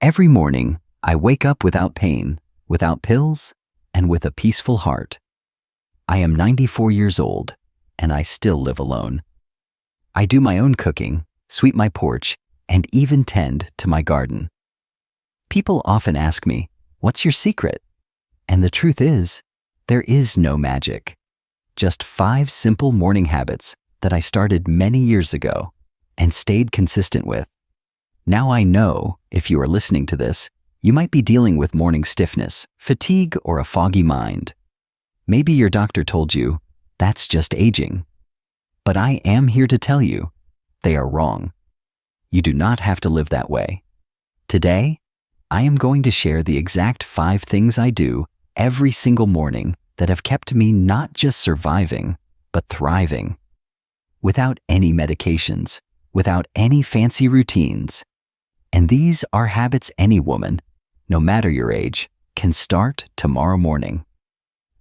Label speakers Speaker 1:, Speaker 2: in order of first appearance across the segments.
Speaker 1: Every morning, I wake up without pain, without pills, and with a peaceful heart. I am 94 years old, and I still live alone. I do my own cooking, sweep my porch, and even tend to my garden. People often ask me, "What's your secret?" And the truth is, there is no magic. Just 5 simple morning habits that I started many years ago and stayed consistent with. Now I know, if you are listening to this, you might be dealing with morning stiffness, fatigue, or a foggy mind. Maybe your doctor told you, that's just aging. But I am here to tell you, they are wrong. You do not have to live that way. Today, I am going to share the exact 5 things I do every single morning that have kept me not just surviving, but thriving. Without any medications, without any fancy routines. And these are habits any woman, no matter your age, can start tomorrow morning.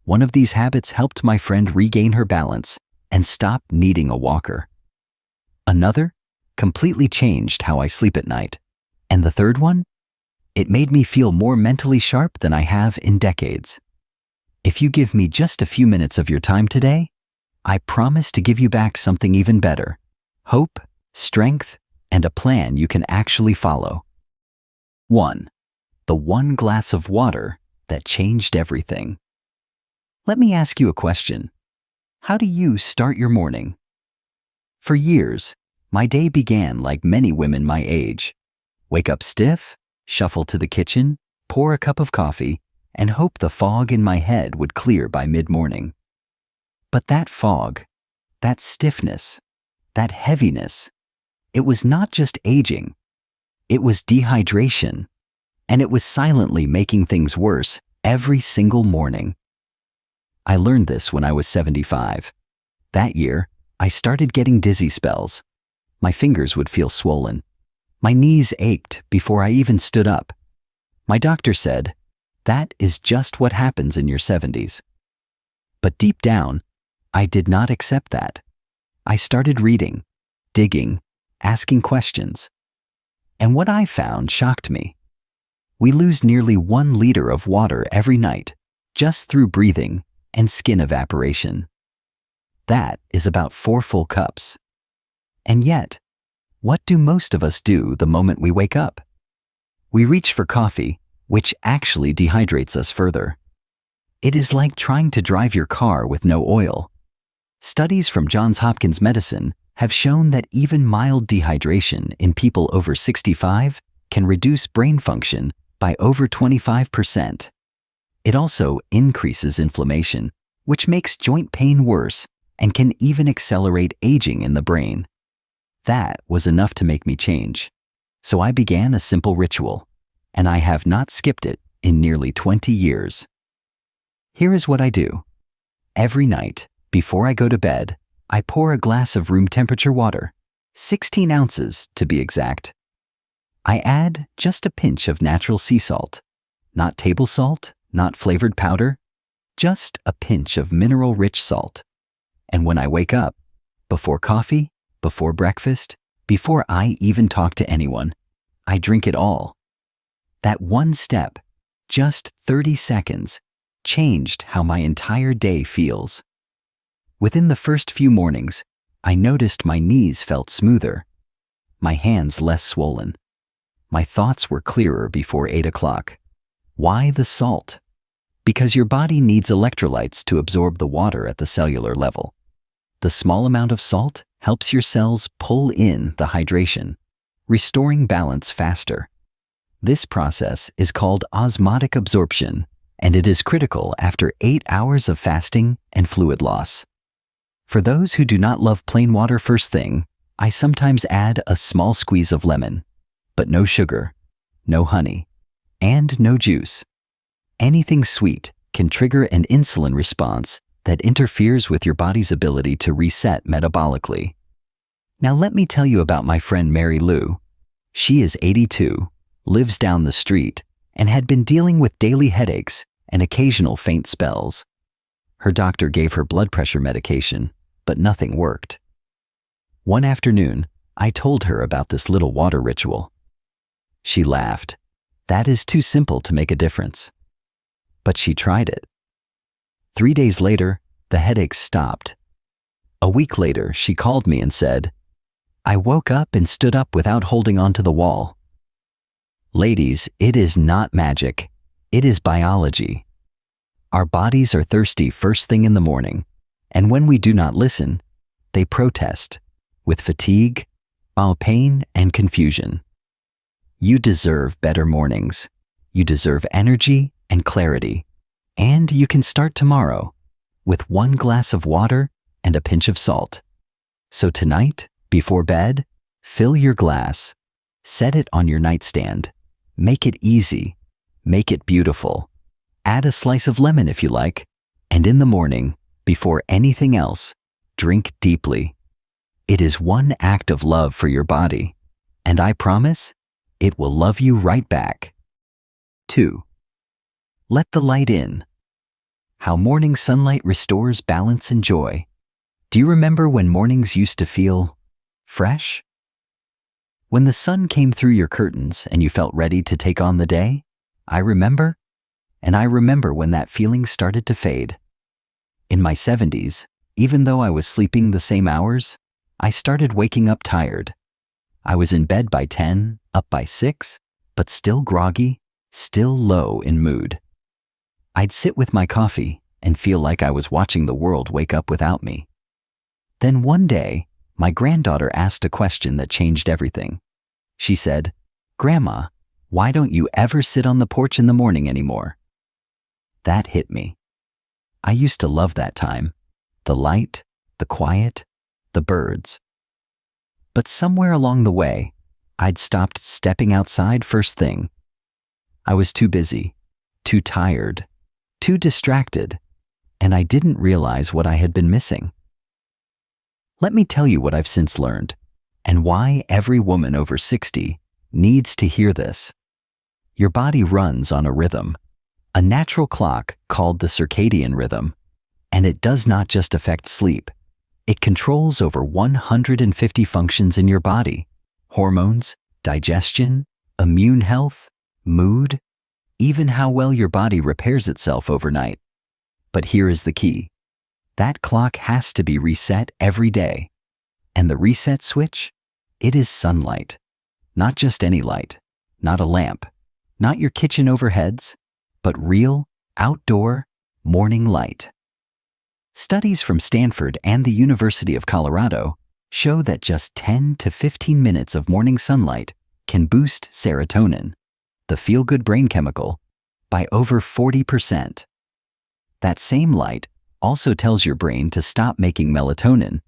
Speaker 1: One of these habits helped my friend regain her balance and stop needing a walker. Another completely changed how I sleep at night. And the third one? It made me feel more mentally sharp than I have in decades. If you give me just a few minutes of your time today, I promise to give you back something even better: hope, strength, and a plan you can actually follow. 1. The one glass of water that changed everything. Let me ask you a question. How do you start your morning? For years, my day began like many women my age. Wake up stiff, shuffle to the kitchen, pour a cup of coffee, and hope the fog in my head would clear by mid-morning. But that fog, that stiffness, that heaviness, it was not just aging. It was dehydration, and it was silently making things worse every single morning. I learned this when I was 75. That year, I started getting dizzy spells. My fingers would feel swollen. My knees ached before I even stood up. My doctor said, "That is just what happens in your 70s. But deep down, I did not accept that. I started reading, digging, asking questions. And what I found shocked me. We lose nearly 1 liter of water every night, just through breathing and skin evaporation. That is about 4 full cups. And yet, what do most of us do the moment we wake up? We reach for coffee, which actually dehydrates us further. It is like trying to drive your car with no oil. Studies from Johns Hopkins Medicine have shown that even mild dehydration in people over 65 can reduce brain function by over 25%. It also increases inflammation, which makes joint pain worse and can even accelerate aging in the brain. That was enough to make me change. So I began a simple ritual, and I have not skipped it in nearly 20 years. Here is what I do. Every night, before I go to bed, I pour a glass of room temperature water, 16 ounces to be exact. I add just a pinch of natural sea salt, not table salt, not flavored powder, just a pinch of mineral-rich salt. And when I wake up, before coffee, before breakfast, before I even talk to anyone, I drink it all. That one step, just 30 seconds, changed how my entire day feels. Within the first few mornings, I noticed my knees felt smoother, my hands less swollen. My thoughts were clearer before 8 o'clock. Why the salt? Because your body needs electrolytes to absorb the water at the cellular level. The small amount of salt helps your cells pull in the hydration, restoring balance faster. This process is called osmotic absorption, and it is critical after 8 hours of fasting and fluid loss. For those who do not love plain water first thing, I sometimes add a small squeeze of lemon, but no sugar, no honey, and no juice. Anything sweet can trigger an insulin response that interferes with your body's ability to reset metabolically. Now let me tell you about my friend Mary Lou. She is 82, lives down the street, and had been dealing with daily headaches and occasional faint spells. Her doctor gave her blood pressure medication, but nothing worked. One afternoon, I told her about this little water ritual. She laughed. That is too simple to make a difference. But she tried it. 3 days later, the headaches stopped. A week later, she called me and said, "I woke up and stood up without holding onto the wall." Ladies, it is not magic. It is biology. Our bodies are thirsty first thing in the morning, and when we do not listen, they protest with fatigue, pain, and confusion. You deserve better mornings. You deserve energy and clarity. And you can start tomorrow with 1 glass of water and a pinch of salt. So tonight, before bed, fill your glass, set it on your nightstand, make it easy, make it beautiful. Add a slice of lemon if you like, and in the morning, before anything else, drink deeply. It is one act of love for your body, and I promise it will love you right back. 2. Let the light in. How morning sunlight restores balance and joy. Do you remember when mornings used to feel fresh? When the sun came through your curtains and you felt ready to take on the day? I remember. And I remember when that feeling started to fade. In my 70s, even though I was sleeping the same hours, I started waking up tired. I was in bed by 10, up by 6, but still groggy, still low in mood. I'd sit with my coffee and feel like I was watching the world wake up without me. Then one day, my granddaughter asked a question that changed everything. She said, "Grandma, why don't you ever sit on the porch in the morning anymore?" That hit me. I used to love that time. The light, the quiet, the birds. But somewhere along the way, I'd stopped stepping outside first thing. I was too busy, too tired, too distracted, and I didn't realize what I had been missing. Let me tell you what I've since learned, and why every woman over 60 needs to hear this. Your body runs on a rhythm, a natural clock called the circadian rhythm, and it does not just affect sleep. It controls over 150 functions in your body: hormones, digestion, immune health, mood, even how well your body repairs itself overnight. But here is the key. That clock has to be reset every day. And the reset switch? It is sunlight. Not just any light, not a lamp, not your kitchen overheads, but real, outdoor, morning light. Studies from Stanford and the University of Colorado show that just 10 to 15 minutes of morning sunlight can boost serotonin, the feel-good brain chemical, by over 40%. That same light also tells your brain to stop making melatonin,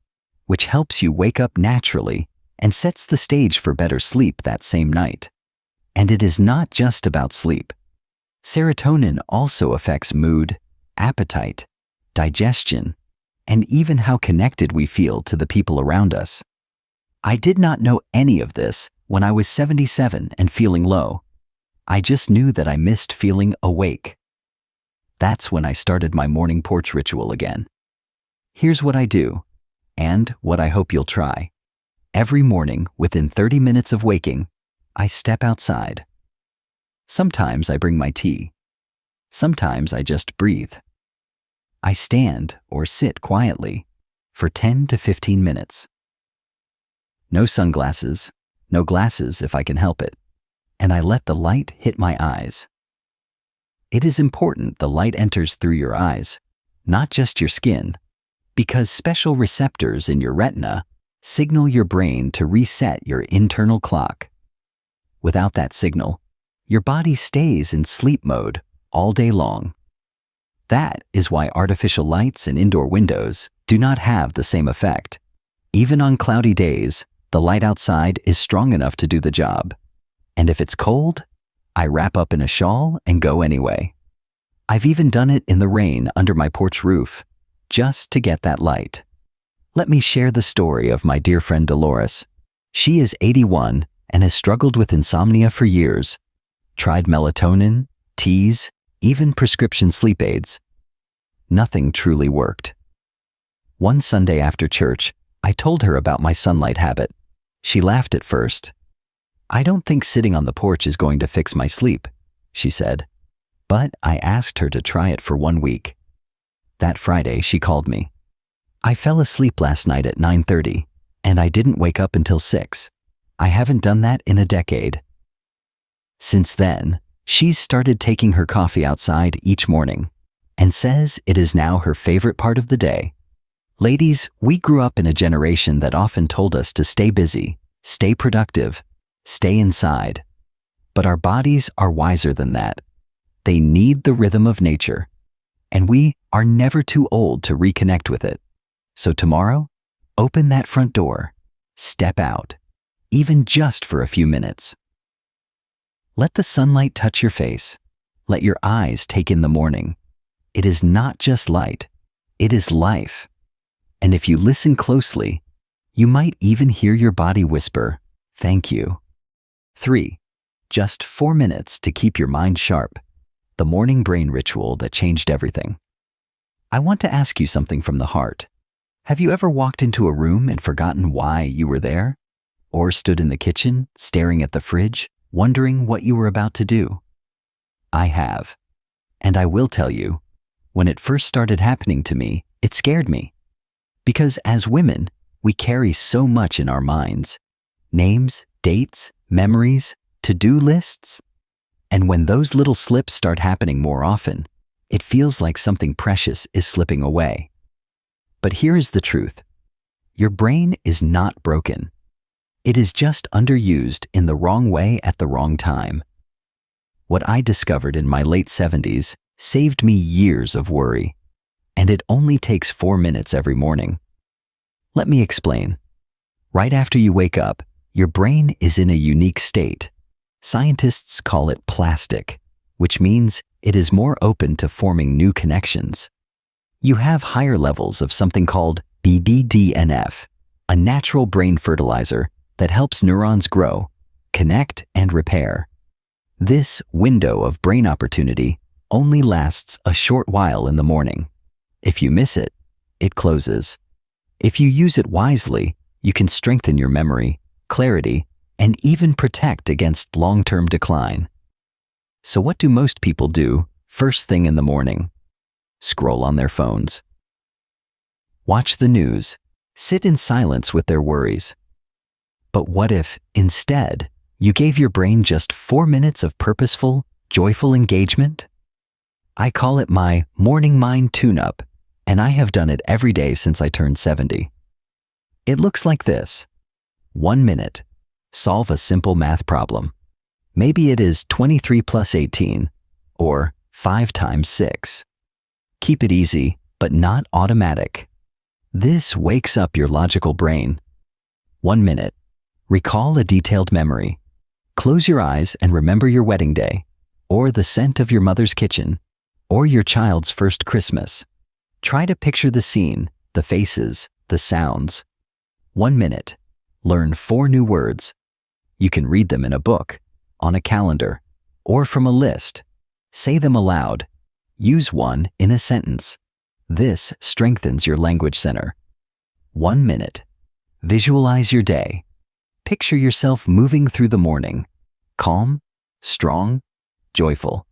Speaker 1: which helps you wake up naturally and sets the stage for better sleep that same night. And it is not just about sleep. Serotonin also affects mood, appetite, digestion, and even how connected we feel to the people around us. I did not know any of this when I was 77 and feeling low. I just knew that I missed feeling awake. That's when I started my morning porch ritual again. Here's what I do, and what I hope you'll try. Every morning, within 30 minutes of waking, I step outside. Sometimes I bring my tea. Sometimes I just breathe. I stand or sit quietly for 10 to 15 minutes. No sunglasses, no glasses if I can help it, and I let the light hit my eyes. It is important the light enters through your eyes, not just your skin, because special receptors in your retina signal your brain to reset your internal clock. Without that signal, your body stays in sleep mode all day long. That is why artificial lights and indoor windows do not have the same effect. Even on cloudy days, the light outside is strong enough to do the job. And if it's cold, I wrap up in a shawl and go anyway. I've even done it in the rain under my porch roof, just to get that light. Let me share the story of my dear friend Dolores. She is 81 and has struggled with insomnia for years. Tried melatonin, teas, even prescription sleep aids. Nothing truly worked. One Sunday after church, I told her about my sunlight habit. She laughed at first. "I don't think sitting on the porch is going to fix my sleep," she said. But I asked her to try it for 1 week. That Friday, she called me. "I fell asleep last night at 9:30, and I didn't wake up until 6. I haven't done that in a decade." Since then, she's started taking her coffee outside each morning and says it is now her favorite part of the day. Ladies, we grew up in a generation that often told us to stay busy, stay productive, stay inside. But our bodies are wiser than that. They need the rhythm of nature, and we are never too old to reconnect with it. So tomorrow, open that front door, step out, even just for a few minutes. Let the sunlight touch your face. Let your eyes take in the morning. It is not just light, it is life. And if you listen closely, you might even hear your body whisper, "Thank you." 3. Just 4 minutes to keep your mind sharp. The morning brain ritual that changed everything. I want to ask you something from the heart. Have you ever walked into a room and forgotten why you were there? Or stood in the kitchen, staring at the fridge, wondering what you were about to do? I have. And I will tell you, when it first started happening to me, it scared me. Because as women, we carry so much in our minds. Names, dates, memories, to-do lists. And when those little slips start happening more often, it feels like something precious is slipping away. But here is the truth. Your brain is not broken. It is just underused in the wrong way at the wrong time. What I discovered in my late 70s saved me years of worry, and it only takes 4 minutes every morning. Let me explain. Right after you wake up, your brain is in a unique state. Scientists call it plastic, which means it is more open to forming new connections. You have higher levels of something called BDNF, a natural brain fertilizer that helps neurons grow, connect, and repair. This window of brain opportunity only lasts a short while in the morning. If you miss it, it closes. If you use it wisely, you can strengthen your memory, clarity, and even protect against long-term decline. So what do most people do first thing in the morning? Scroll on their phones. Watch the news. Sit in silence with their worries. But what if, instead, you gave your brain just 4 minutes of purposeful, joyful engagement? I call it my morning mind tune-up, and I have done it every day since I turned 70. It looks like this. 1 minute. Solve a simple math problem. Maybe it is 23 plus 18, or 5 times 6. Keep it easy, but not automatic. This wakes up your logical brain. 1 minute. Recall a detailed memory. Close your eyes and remember your wedding day, or the scent of your mother's kitchen, or your child's first Christmas. Try to picture the scene, the faces, the sounds. 1 minute. Learn 4 new words. You can read them in a book, on a calendar, or from a list. Say them aloud. Use one in a sentence. This strengthens your language center. 1 minute. Visualize your day. Picture yourself moving through the morning. Calm, strong, joyful.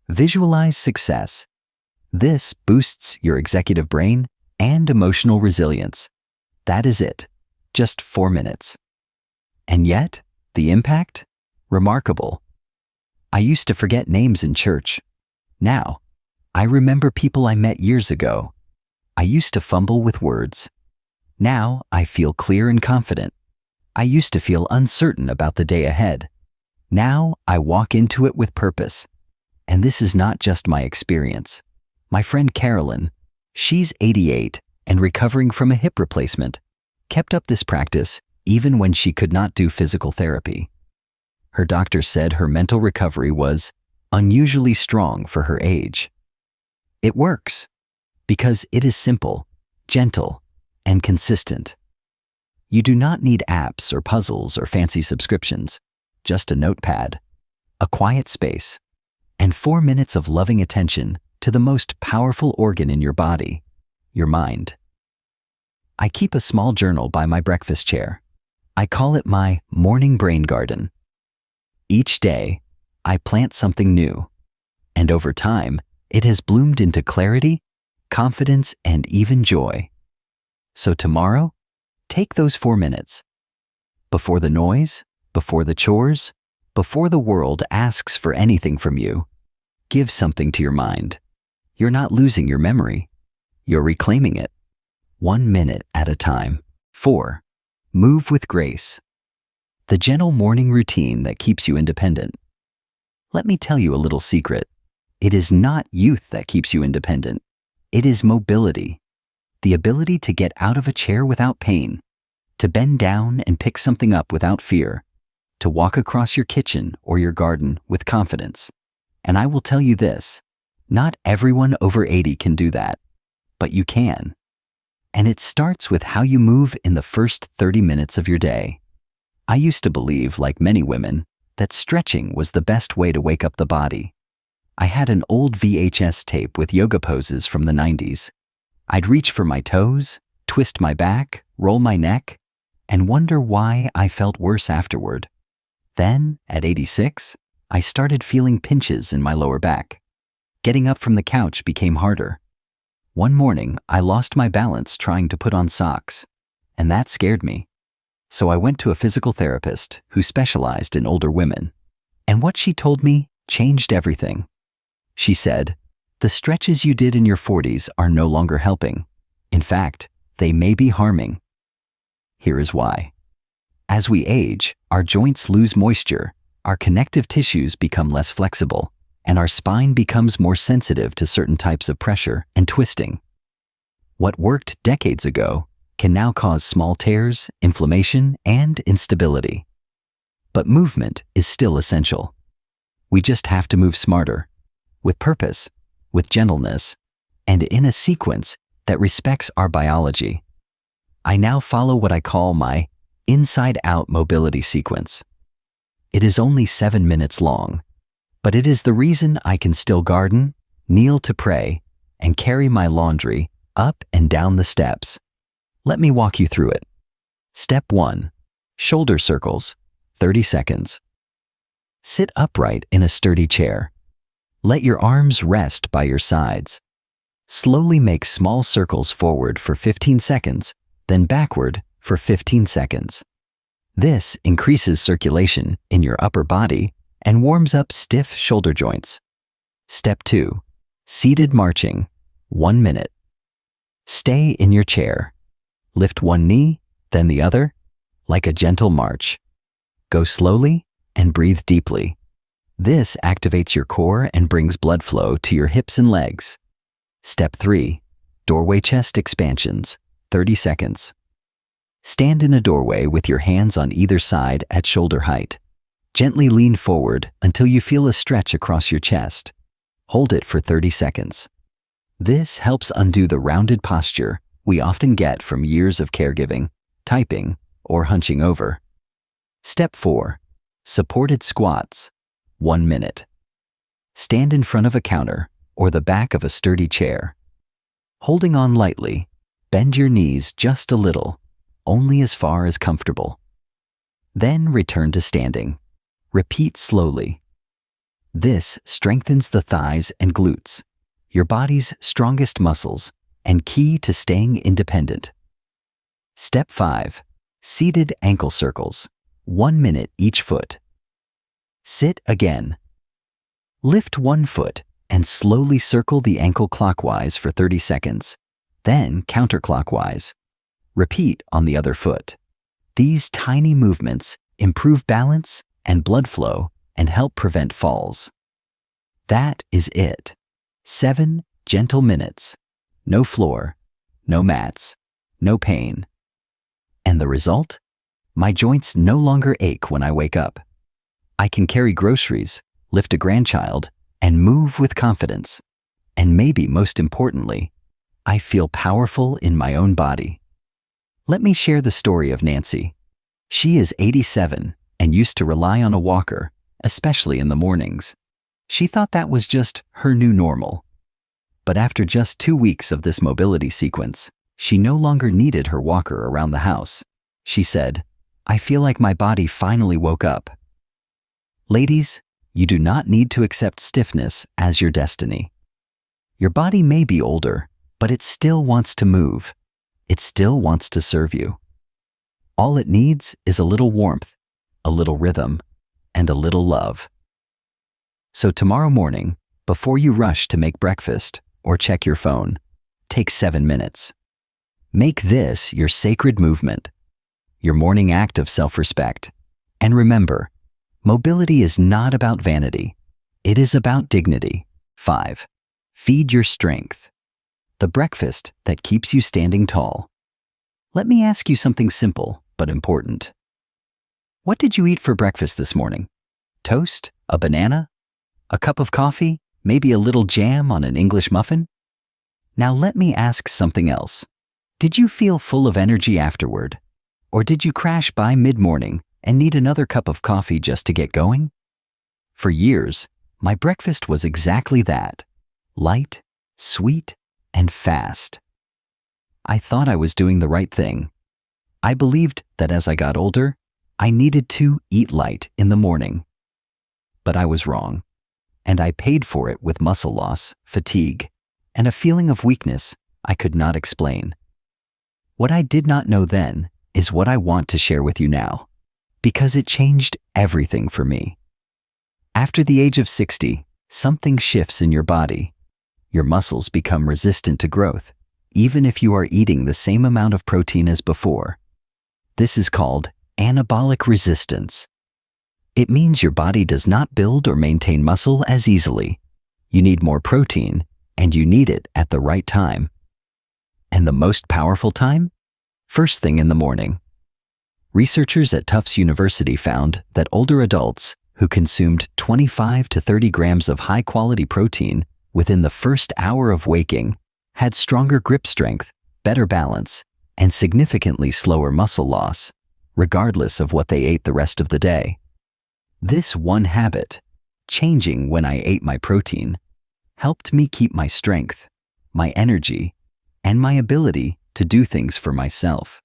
Speaker 1: Visualize success. This boosts your executive brain and emotional resilience. That is it. Just 4 minutes. And yet, the impact? Remarkable. I used to forget names in church. Now, I remember people I met years ago. I used to fumble with words. Now, I feel clear and confident. I used to feel uncertain about the day ahead. Now, I walk into it with purpose. And this is not just my experience. My friend Carolyn, she's 88 and recovering from a hip replacement, kept up this practice even when she could not do physical therapy. Her doctor said her mental recovery was unusually strong for her age. It works because it is simple, gentle, and consistent. You do not need apps or puzzles or fancy subscriptions, just a notepad, a quiet space, and 4 minutes of loving attention to the most powerful organ in your body, your mind. I keep a small journal by my breakfast chair. I call it my morning brain garden. Each day, I plant something new, and over time, it has bloomed into clarity, confidence, and even joy. So tomorrow, take those 4 minutes. Before the noise, before the chores, before the world asks for anything from you, give something to your mind. You're not losing your memory. You're reclaiming it. 1 minute at a time. 4. Move with grace. The gentle morning routine that keeps you independent. Let me tell you a little secret. It is not youth that keeps you independent. It is mobility. The ability to get out of a chair without pain, to bend down and pick something up without fear, to walk across your kitchen or your garden with confidence. And I will tell you this, not everyone over 80 can do that, but you can. And it starts with how you move in the first 30 minutes of your day. I used to believe, like many women, that stretching was the best way to wake up the body. I had an old VHS tape with yoga poses from the 90s. I'd reach for my toes, twist my back, roll my neck, and wonder why I felt worse afterward. Then, at 86, I started feeling pinches in my lower back. Getting up from the couch became harder. One morning, I lost my balance trying to put on socks, and that scared me. So I went to a physical therapist who specialized in older women, and what she told me changed everything. She said, "The stretches you did in your 40s are no longer helping. In fact, they may be harming." Here is why. As we age, our joints lose moisture, our connective tissues become less flexible, and our spine becomes more sensitive to certain types of pressure and twisting. What worked decades ago can now cause small tears, inflammation, and instability. But movement is still essential. We just have to move smarter, with purpose, with gentleness, and in a sequence that respects our biology. I now follow what I call my inside-out mobility sequence. It is only 7 minutes long, but it is the reason I can still garden, kneel to pray, and carry my laundry up and down the steps. Let me walk you through it. Step 1. Shoulder circles, 30 seconds. Sit upright in a sturdy chair. Let your arms rest by your sides. Slowly make small circles forward for 15 seconds, then backward for 15 seconds. This increases circulation in your upper body and warms up stiff shoulder joints. Step 2. Seated marching, 1 minute. Stay in your chair. Lift one knee, then the other, like a gentle march. Go slowly and breathe deeply. This activates your core and brings blood flow to your hips and legs. Step 3. Doorway chest expansions, 30 seconds. Stand in a doorway with your hands on either side at shoulder height. Gently lean forward until you feel a stretch across your chest. Hold it for 30 seconds. This helps undo the rounded posture we often get from years of caregiving, typing, or hunching over. Step 4. Supported squats, 1 minute. Stand in front of a counter or the back of a sturdy chair. Holding on lightly, bend your knees just a little, only as far as comfortable. Then return to standing. Repeat slowly. This strengthens the thighs and glutes, your body's strongest muscles, and key to staying independent. Step 5. Seated ankle circles, 1 minute each foot. Sit again. Lift one foot and slowly circle the ankle clockwise for 30 seconds, then counterclockwise. Repeat on the other foot. These tiny movements improve balance and blood flow and help prevent falls. That is it. 7 gentle minutes. No floor, no mats, no pain. And the result? My joints no longer ache when I wake up. I can carry groceries, lift a grandchild, and move with confidence. And maybe most importantly, I feel powerful in my own body. Let me share the story of Nancy. She is 87 and used to rely on a walker, especially in the mornings. She thought that was just her new normal. But after just 2 weeks of this mobility sequence, she no longer needed her walker around the house. She said, I feel like my body finally woke up. Ladies, you do not need to accept stiffness as your destiny. Your body may be older, but it still wants to move. It still wants to serve you. All it needs is a little warmth, a little rhythm, and a little love. So tomorrow morning, before you rush to make breakfast or check your phone, take 7 minutes. Make this your sacred movement, your morning act of self-respect. And remember, mobility is not about vanity. It is about dignity. 5. Feed your strength. The breakfast that keeps you standing tall. Let me ask you something simple but important. What did you eat for breakfast this morning? Toast? A banana? A cup of coffee? Maybe a little jam on an English muffin? Now let me ask something else. Did you feel full of energy afterward? Or did you crash by mid-morning and need another cup of coffee just to get going? For years, my breakfast was exactly that. Light, sweet, and fast. I thought I was doing the right thing. I believed that as I got older, I needed to eat light in the morning. But I was wrong, and I paid for it with muscle loss, fatigue, and a feeling of weakness I could not explain. What I did not know then is what I want to share with you now, because it changed everything for me. After the age of 60, something shifts in your body. Your muscles become resistant to growth, even if you are eating the same amount of protein as before. This is called anabolic resistance. It means your body does not build or maintain muscle as easily. You need more protein, and you need it at the right time. And the most powerful time? First thing in the morning. Researchers at Tufts University found that older adults who consumed 25 to 30 grams of high-quality protein within the first hour of waking had stronger grip strength, better balance, and significantly slower muscle loss, regardless of what they ate the rest of the day. This one habit, changing when I ate my protein, helped me keep my strength, my energy, and my ability to do things for myself.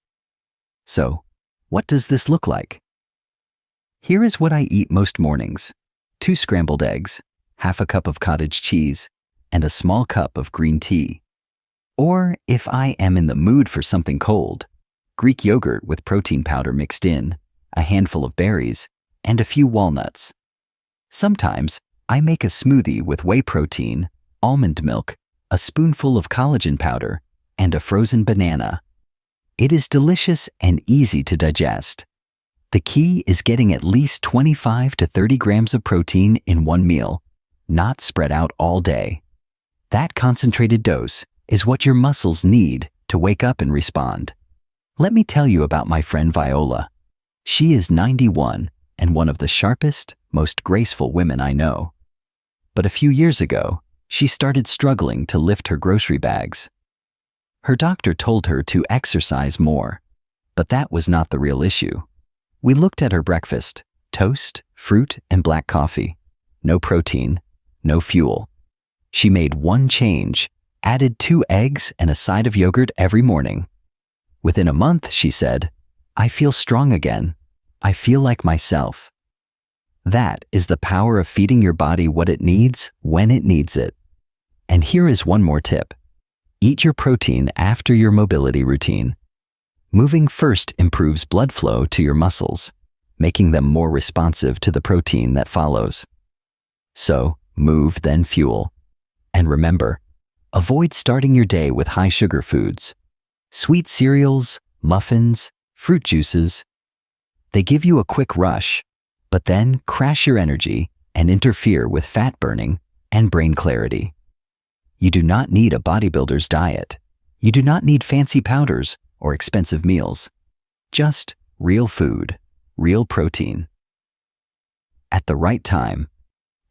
Speaker 1: So, what does this look like? Here is what I eat most mornings: 2 scrambled eggs, half a cup of cottage cheese, and a small cup of green tea. Or, if I am in the mood for something cold, Greek yogurt with protein powder mixed in, a handful of berries, and a few walnuts. Sometimes, I make a smoothie with whey protein, almond milk, a spoonful of collagen powder, and a frozen banana. It is delicious and easy to digest. The key is getting at least 25 to 30 grams of protein in one meal, not spread out all day. That concentrated dose is what your muscles need to wake up and respond. Let me tell you about my friend Viola. She is 91 and one of the sharpest, most graceful women I know. But a few years ago, she started struggling to lift her grocery bags. Her doctor told her to exercise more, but that was not the real issue. We looked at her breakfast: toast, fruit, and black coffee. No protein, no fuel. She made one change, added 2 eggs and a side of yogurt every morning. Within a month, she said, "I feel strong again. I feel like myself." That is the power of feeding your body what it needs when it needs it. And here is one more tip. Eat your protein after your mobility routine. Moving first improves blood flow to your muscles, making them more responsive to the protein that follows. So, move then fuel. And remember, avoid starting your day with high-sugar foods. Sweet cereals, muffins, fruit juices. They give you a quick rush, but then crash your energy and interfere with fat burning and brain clarity. You do not need a bodybuilder's diet. You do not need fancy powders or expensive meals. Just real food, real protein. At the right time.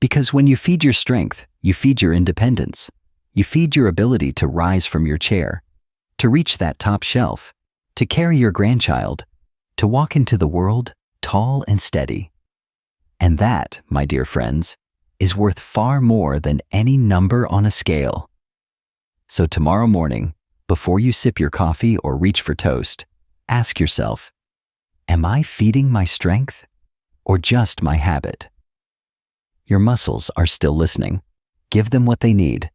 Speaker 1: Because when you feed your strength, you feed your independence. You feed your ability to rise from your chair, to reach that top shelf, to carry your grandchild, to walk into the world tall and steady. And that, my dear friends, is worth far more than any number on a scale. So tomorrow morning, before you sip your coffee or reach for toast, ask yourself, Am I feeding my strength or just my habit? Your muscles are still listening. Give them what they need.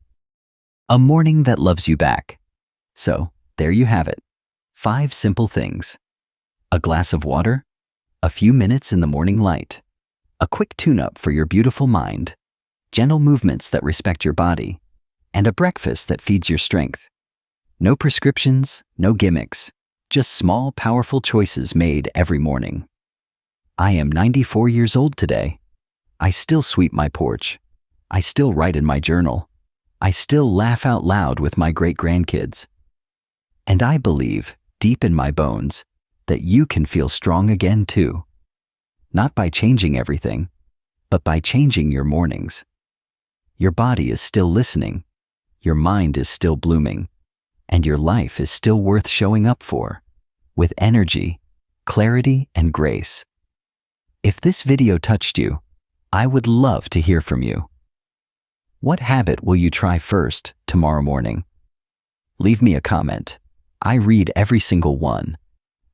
Speaker 1: A morning that loves you back. So, there you have it. 5 simple things. A glass of water, a few minutes in the morning light, a quick tune-up for your beautiful mind, gentle movements that respect your body, and a breakfast that feeds your strength. No prescriptions, no gimmicks, just small, powerful choices made every morning. I am 94 years old today. I still sweep my porch. I still write in my journal. I still laugh out loud with my great-grandkids. And I believe, deep in my bones, that you can feel strong again too. Not by changing everything, but by changing your mornings. Your body is still listening, your mind is still blooming, and your life is still worth showing up for, with energy, clarity, and grace. If this video touched you, I would love to hear from you. What habit will you try first tomorrow morning? Leave me a comment. I read every single one.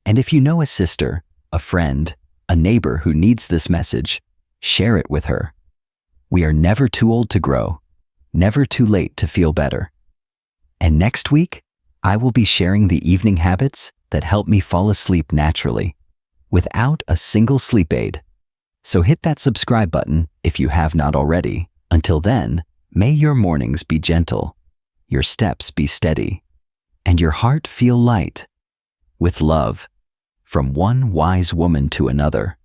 Speaker 1: And if you know a sister, a friend, a neighbor who needs this message, share it with her. We are never too old to grow, never too late to feel better. And next week, I will be sharing the evening habits that help me fall asleep naturally, without a single sleep aid. So hit that subscribe button if you have not already. Until then, may your mornings be gentle, your steps be steady, and your heart feel light. With love, from one wise woman to another.